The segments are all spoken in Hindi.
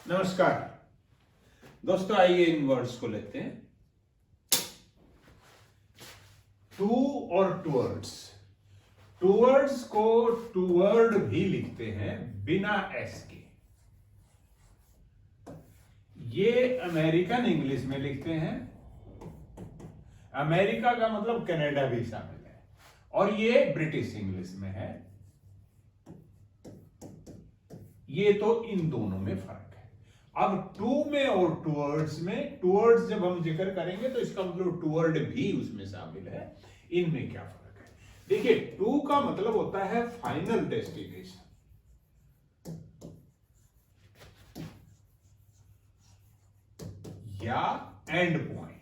नमस्कार दोस्तों, आइए इन वर्ड्स को लेते हैं। टू और टूवर्ड्स। टूवर्ड्स को टूवर्ड भी लिखते हैं बिना एस के। ये अमेरिकन इंग्लिश में लिखते हैं। अमेरिका का मतलब कनाडा भी शामिल है, और ये ब्रिटिश इंग्लिश में है। ये तो इन दोनों में फर्क है। अब टू में और टूवर्ड्स में, टूवर्ड्स जब हम जिक्र करेंगे तो इसका मतलब टूवर्ड भी उसमें शामिल है। इनमें क्या फर्क है? देखिए, टू का मतलब होता है फाइनल डेस्टिनेशन, या एंड पॉइंट।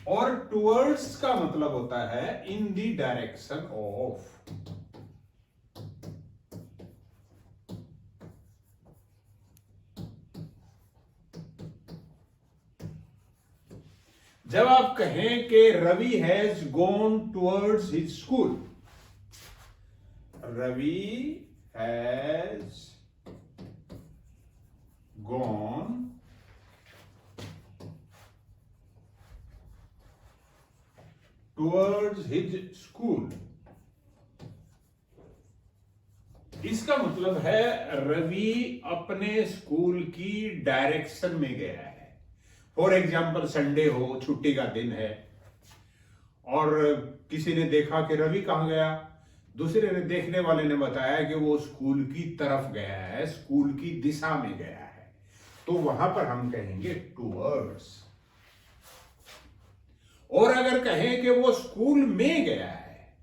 और टूवर्ड्स का मतलब होता है इन द डायरेक्शन ऑफ। जब आप कहें कि Ravi has gone towards his school, Ravi has gone towards his school, इसका मतलब है रवि अपने स्कूल की डायरेक्शन में गया है। फॉर एग्जाम्पल, संडे हो, छुट्टी का दिन है, और किसी ने देखा कि रवि कहां गया, दूसरे ने, देखने वाले ने बताया कि वो स्कूल की तरफ गया है, स्कूल की दिशा में गया है, तो वहां पर हम कहेंगे टूवर्ड्स। और अगर कहें कि वो स्कूल में गया है,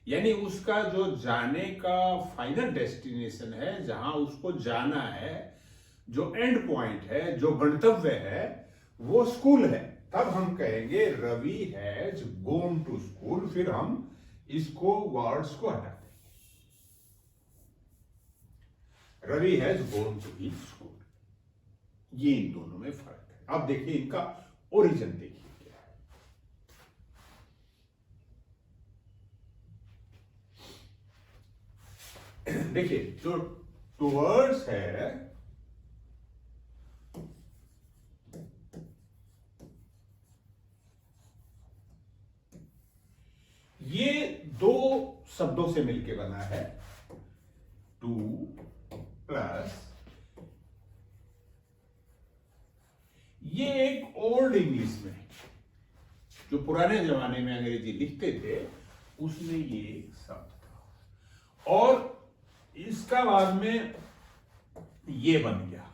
यानी उसका जो जाने का फाइनल डेस्टिनेशन है, जहां उसको जाना है, जो एंड पॉइंट है, जो गंतव्य है, वो स्कूल है, तब हम कहेंगे Ravi has gone to school. फिर हम इसको, वर्ड्स को हटा देंगे, Ravi has gone to his school. ये इन दोनों में फर्क है। अब देखिए इनका ओरिजिन देखिए। देखिए, जो टूवर्ड्स है, ये दो शब्दों से मिलकर बना है। टू प्लस, ये एक ओल्ड इंग्लिश में, जो पुराने जमाने में अंग्रेजी लिखते थे, उसमें ये एक शब्द था, और इसका बाद में ये बन गया।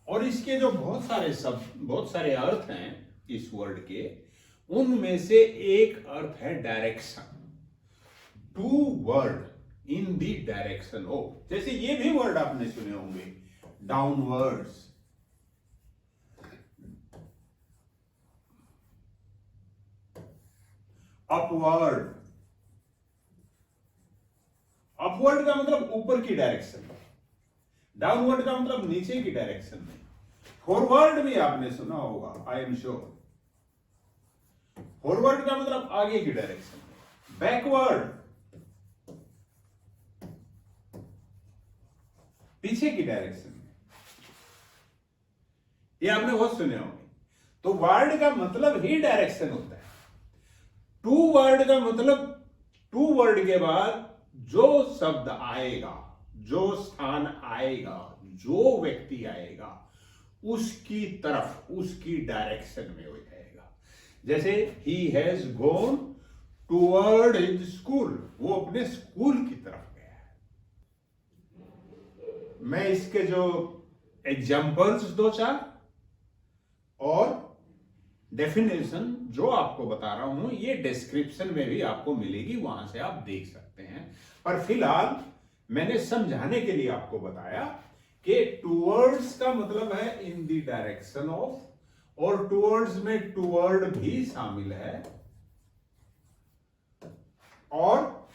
और इसके जो बहुत सारे शब्द, बहुत सारे अर्थ हैं इस वर्ड के, उनमें से एक अर्थ है direction. Toward in the direction of. जैसे ये भी वर्ड आपने सुने होंगे, डाउनवर्ड्स, अपवर्ड। अपवर्ड का मतलब ऊपर की डायरेक्शन में, डाउनवर्ड का मतलब नीचे की डायरेक्शन में। फॉरवर्ड भी आपने सुना होगा, आई एम श्योर। फॉरवर्ड का मतलब आगे की डायरेक्शन में। बैकवर्ड, पीछे की डायरेक्शन में। ये आपने बहुत सुने होंगे। तो वर्ड का मतलब ही डायरेक्शन होता है। टू वर्ड का मतलब, टू वर्ड के बाद जो शब्द आएगा, जो स्थान आएगा, जो व्यक्ति आएगा, उसकी तरफ, उसकी डायरेक्शन में हो जाएगा। जैसे he has gone toward his school, वो अपने स्कूल की तरफ गया है। मैं इसके जो एग्जाम्पल्स दो चार और डेफिनेशन जो आपको बता रहा हूं, ये डिस्क्रिप्शन में भी आपको मिलेगी, वहां से आप देख सकते हैं। पर फिलहाल मैंने समझाने के लिए आपको बताया कि टूवर्ड्स का मतलब है इन द डायरेक्शन ऑफ, और टूवर्ड्स में टूवर्ड भी शामिल है। और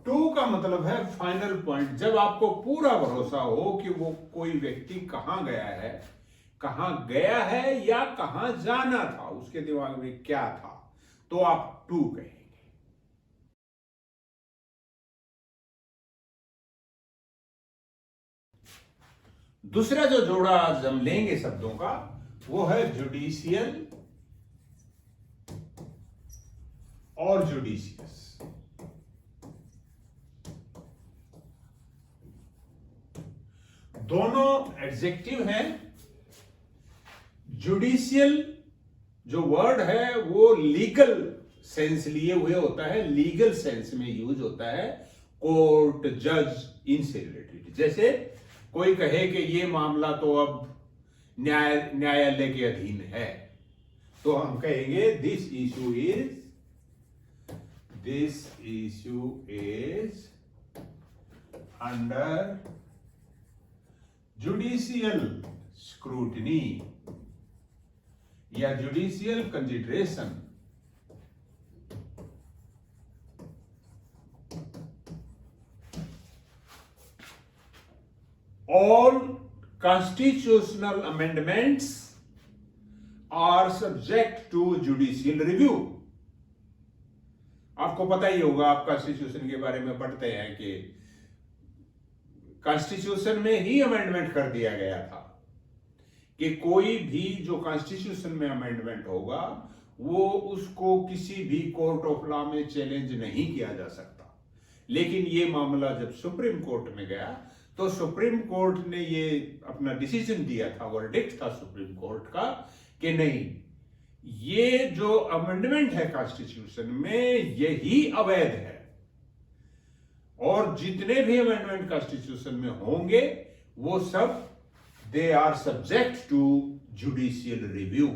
टू का मतलब है फाइनल पॉइंट। जब आपको पूरा भरोसा हो कि वो कोई व्यक्ति कहां गया है, कहां गया है या कहां जाना था, उसके दिमाग में क्या था, तो आप टू कहेंगे। दूसरा जो जोड़ा आज हम लेंगे शब्दों का वो है जुडिशियल और जुडिशियस। दोनों एडजेक्टिव हैं। जुडिशियल जो वर्ड है वो लीगल सेंस लिए हुए होता है, लीगल सेंस में यूज होता है, कोर्ट, जज, इनसे रिलेटेड। जैसे कोई कहे कि ये मामला तो अब न्यायालय के अधीन है, तो हम कहेंगे this issue is under judicial scrutiny या judicial consideration. All constitutional amendments are subject to judicial review। आपको पता ही होगा, आप कॉन्स्टिट्यूशन के बारे में पढ़ते हैं कि कॉन्स्टिट्यूशन में ही अमेंडमेंट कर दिया गया था कि कोई भी जो कॉन्स्टिट्यूशन में अमेंडमेंट होगा वो उसको किसी भी कोर्ट ऑफ लॉ में चैलेंज नहीं किया जा सकता। लेकिन ये मामला जब सुप्रीम कोर्ट में गया तो सुप्रीम कोर्ट ने ये अपना डिसीजन दिया था, वर्डिक्ट था सुप्रीम कोर्ट का कि नहीं, ये जो अमेंडमेंट है कॉन्स्टिट्यूशन में यही अवैध है और जितने भी अमेंडमेंट कॉन्स्टिट्यूशन में होंगे वो सब they are subject to judicial review.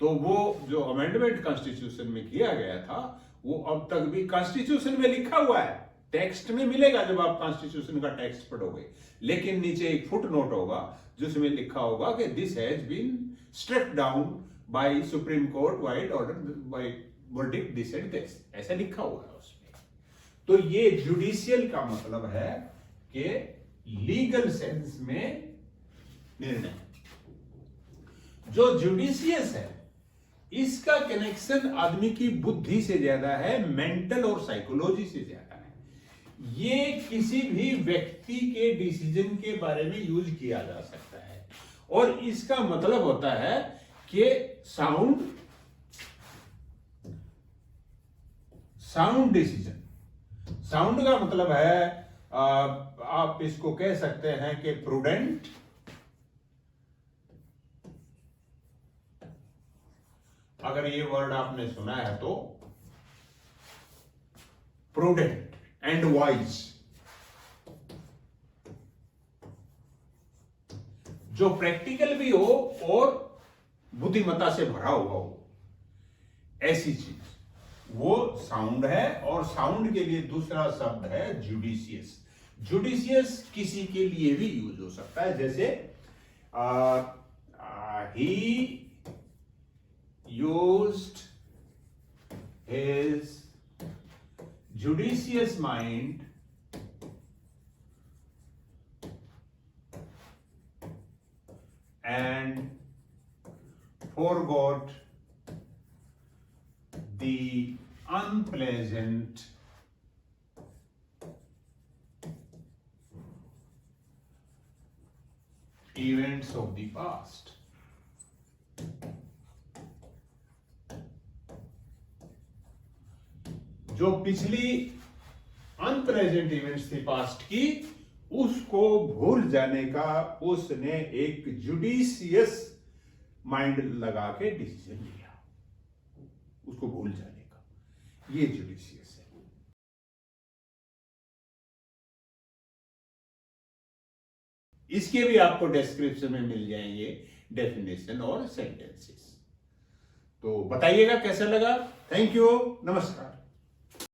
तो वो जो अमेंडमेंट कॉन्स्टिट्यूशन में किया गया था वो अब तक भी कॉन्स्टिट्यूशन में लिखा हुआ है, टेक्स्ट में मिलेगा जब आप कॉन्स्टिट्यूशन का टेक्स्ट पढ़ोगे, लेकिन नीचे एक फुट नोट होगा जिसमें लिखा होगा कि this has been struck down by supreme court vide order by verdict this and this, ऐसा लिखा हुआ है उसमें। तो ये जुडिशियल का मतलब है कि लीगल सेंस में निर्णय। जो जुडिशियस है इसका कनेक्शन आदमी की बुद्धि से ज्यादा है, मेंटल और साइकोलॉजी से ज्यादा है। ये किसी भी व्यक्ति के डिसीजन के बारे में यूज किया जा सकता है और इसका मतलब होता है कि साउंड डिसीजन। साउंड का मतलब है आप इसको कह सकते हैं कि प्रूडेंट, अगर ये वर्ड आपने सुना है तो प्रूडेंट एंड वाइज, जो प्रैक्टिकल भी हो और बुद्धिमत्ता से भरा हुआ हो, ऐसी चीज वो साउंड है। और साउंड के लिए दूसरा शब्द है जुडिशियस। जुडिशियस किसी के लिए भी यूज हो सकता है, जैसे ही used his judicious mind and forgot the unpleasant events of the past। जो पिछली अनप्रेजेंट इवेंट्स थी पास्ट की, उसको भूल जाने का उसने एक जुडिशियस माइंड लगा के डिसीजन लिया, उसको भूल जाने का, ये जुडिशियस है। इसके भी आपको डिस्क्रिप्शन में मिल जाएंगे डेफिनेशन और सेंटेंसेस। तो बताइएगा कैसा लगा। थैंक यू, नमस्कार।